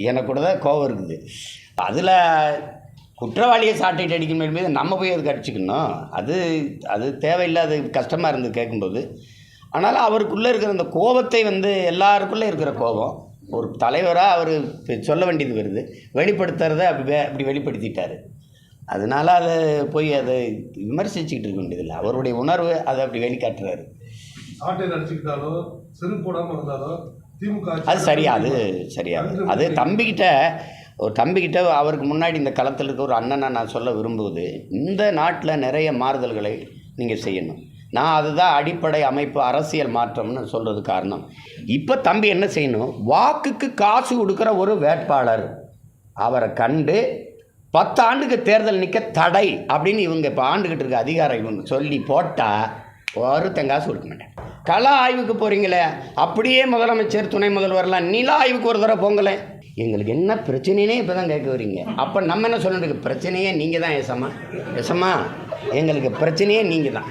எனக்கு கூட தான் கோபம் இருக்குது. அதில் குற்றவாளியை சாட்டையிட்டு அடிக்கும் மீது நம்ம போய் அதுக்கு அடிச்சுக்கணும். அது அது தேவையில்லாத கஷ்டமாக இருந்தது கேட்கும்போது. ஆனாலும் அவருக்குள்ளே இருக்கிற அந்த கோபத்தை எல்லாருக்குள்ளே இருக்கிற கோபம் ஒரு தலைவராக அவர் சொல்ல வேண்டியது வருது, வெளிப்படுத்துறத அப்படி வெளிப்படுத்திட்டார். அதனால் அதை போய் அதை விமர்சிச்சுக்கிட்டு இருக்க வேண்டியதில்லை. அவருடைய உணர்வு அதை அப்படி வெளிக்காட்டுறாரு. சாட்டையில் அடிச்சுக்கிட்டாலோ செரு போடாமல் இருந்தாலோ திமுக அது சரியா? அது சரியா? அது தம்பிக்கிட்ட அவருக்கு முன்னாடி இந்த களத்தில் இருக்க ஒரு அண்ணனை நான் சொல்ல விரும்புவது, இந்த நாட்டில் நிறைய மாறுதல்களை நீங்கள் செய்யணும். நான் அதுதான் அடிப்படை அமைப்பு அரசியல் மாற்றம்னு சொல்கிறது காரணம். இப்போ தம்பி என்ன செய்யணும், வாக்குக்கு காசு கொடுக்குற ஒரு வேட்பாளர் அவரை கண்டு 10 ஆண்டுக்கு தேர்தல் நிற்க தடை அப்படின்னு இவங்க இப்போ ஆண்டுகிட்டு இருக்க அதிகாரம் இவங்க சொல்லி போட்டால் ஒருத்தன் காசு கொடுக்க மாட்டேன். கள ஆய்வுக்கு போகிறீங்களே, அப்படியே முதலமைச்சர் துணை முதல்வர்லாம் நில ஆய்வுக்கு ஒரு தடவை போங்களே. எங்களுக்கு என்ன பிரச்சனைனே இப்போ தான் கேட்க வரீங்க. அப்போ நம்ம என்ன சொல்லிட்டு பிரச்சனையே நீங்கள் தான். எசமா எங்களுக்கு பிரச்சனையே நீங்கள் தான்.